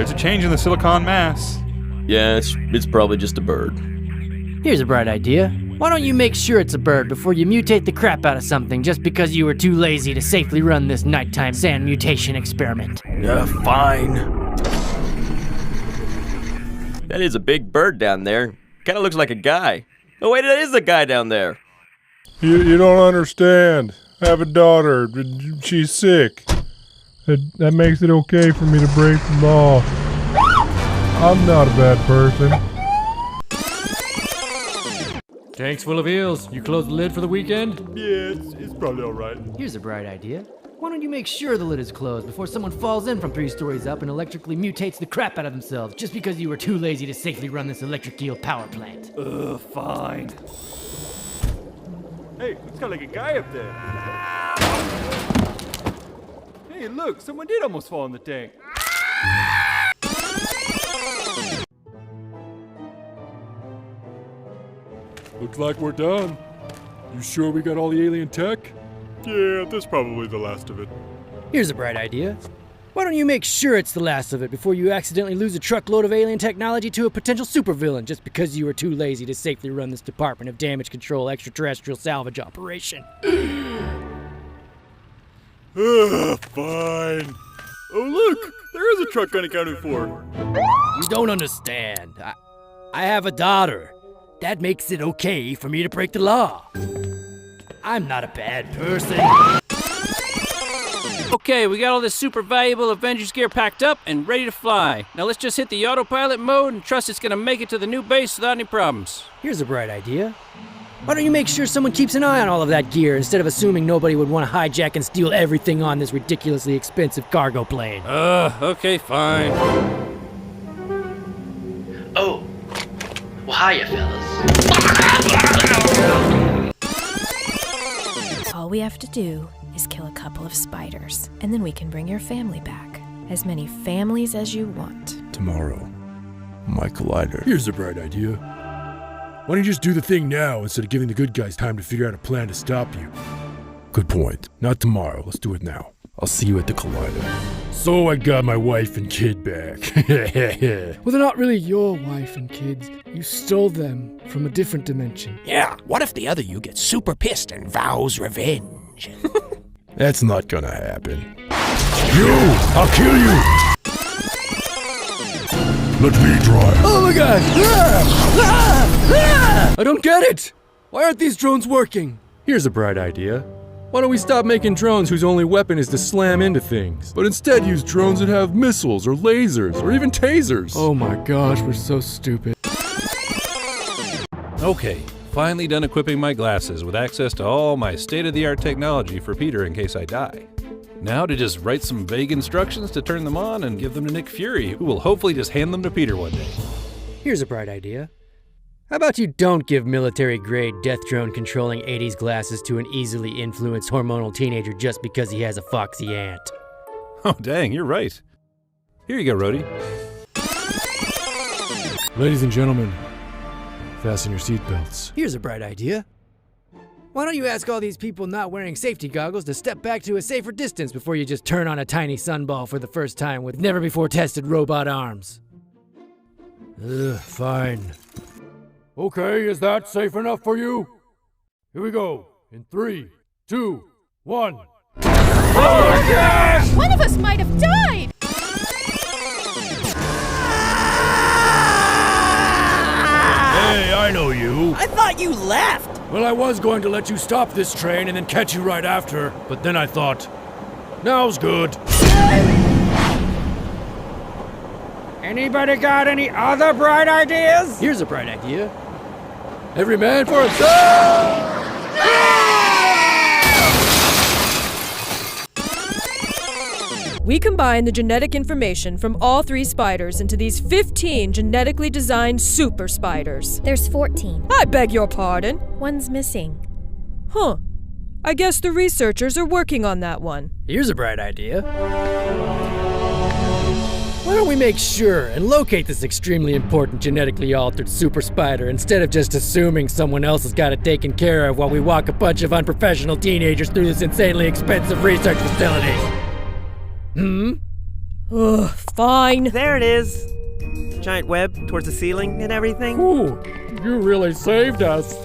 There's a change in the silicon mass. Yeah, it's probably just a bird. Here's a bright idea. Why don't you make sure it's a bird before you mutate the crap out of something just because you were too lazy to safely run this nighttime sand mutation experiment? Fine. That is a big bird down there. Kinda looks like a guy. Oh wait, that is the guy down there. You don't understand. I have a daughter. She's sick. That makes it okay for me to break the law. I'm not a bad person. Tank's full of eels. You close the lid for the weekend? Yeah, it's probably alright. Here's a bright idea. Why don't you make sure the lid is closed before someone falls in from 3 stories up and electrically mutates the crap out of themselves just because you were too lazy to safely run this electric eel power plant? Fine. Hey, looks kind of like a guy up there. Hey, look, someone did almost fall in the tank. Looks like we're done. You sure we got all the alien tech? Yeah, this is probably the last of it. Here's a bright idea. Why don't you make sure it's the last of it before you accidentally lose a truckload of alien technology to a potential supervillain just because you were too lazy to safely run this Department of Damage Control extraterrestrial salvage operation? Fine. Oh, look, there is a truck unaccounted for. You don't understand. I have a daughter. That makes it okay for me to break the law. I'm not a bad person. Okay, we got all this super valuable Avengers gear packed up and ready to fly. Now let's just hit the autopilot mode and trust it's gonna make it to the new base without any problems. Here's a bright idea. Why don't you make sure someone keeps an eye on all of that gear instead of assuming nobody would want to hijack and steal everything on this ridiculously expensive cargo plane? Okay, fine. Oh. Well, hiya, fellas. All we have to do is kill a couple of spiders, and then we can bring your family back. As many families as you want. Tomorrow, my collider. Here's a bright idea. Why don't you just do the thing now instead of giving the good guys time to figure out a plan to stop you? Good point. Not tomorrow. Let's do it now. I'll see you at the collider. So I got my wife and kid back. Well, they're not really your wife and kids. You stole them from a different dimension. Yeah, what if the other you gets super pissed and vows revenge? That's not gonna happen. You! I'll kill you! Let me drive. Oh my god! I don't get it! Why aren't these drones working? Here's a bright idea. Why don't we stop making drones whose only weapon is to slam into things, but instead use drones that have missiles or lasers or even tasers? Oh my gosh, we're so stupid. Okay, finally done equipping my glasses with access to all my state-of-the-art technology for Peter in case I die. Now to just write some vague instructions to turn them on and give them to Nick Fury, who will hopefully just hand them to Peter one day. Here's a bright idea. How about you don't give military-grade death drone controlling 80s glasses to an easily influenced hormonal teenager just because he has a foxy aunt? Oh dang, you're right. Here you go, Rhodey. Ladies and gentlemen, fasten your seatbelts. Here's a bright idea. Why don't you ask all these people not wearing safety goggles to step back to a safer distance before you just turn on a tiny sunball for the first time with never-before-tested robot arms? Fine. Okay, is that safe enough for you? Here we go. In 3, 2, 1. Oh my gosh! One of us might have died! Hey, I know you. I thought you left! Well, I was going to let you stop this train and then catch you right after, but then I thought, now's good. Anybody got any other bright ideas? Here's a bright idea. Every man for himself! We combine the genetic information from all 3 spiders into these 15 genetically designed super spiders. There's 14. I beg your pardon? One's missing. Huh. I guess the researchers are working on that one. Here's a bright idea. Why don't we make sure and locate this extremely important genetically altered super spider instead of just assuming someone else has got it taken care of while we walk a bunch of unprofessional teenagers through this insanely expensive research facility? Ugh, fine. There it is. Giant web towards the ceiling and everything. Ooh, you really saved us.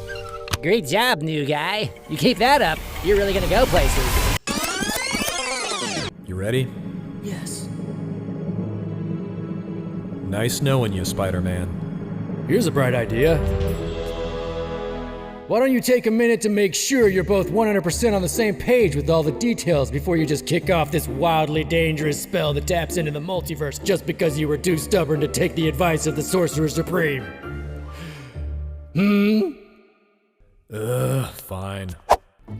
Great job, new guy. You keep that up, you're really gonna go places. You ready? Yes. Nice knowing you, Spider-Man. Here's a bright idea. Why don't you take a minute to make sure you're both 100% on the same page with all the details before you just kick off this wildly dangerous spell that taps into the multiverse just because you were too stubborn to take the advice of the Sorcerer Supreme? Fine.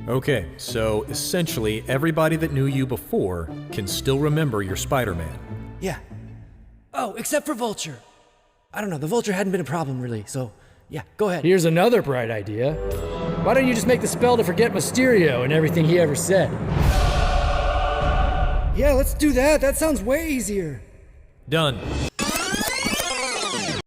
Okay, so essentially everybody that knew you before can still remember you're Spider-Man. Yeah. Oh, except for Vulture. I don't know, the Vulture hadn't been a problem really, so yeah, go ahead. Here's another bright idea. Why don't you just make the spell to forget Mysterio and everything he ever said? Yeah, let's do that. That sounds way easier. Done.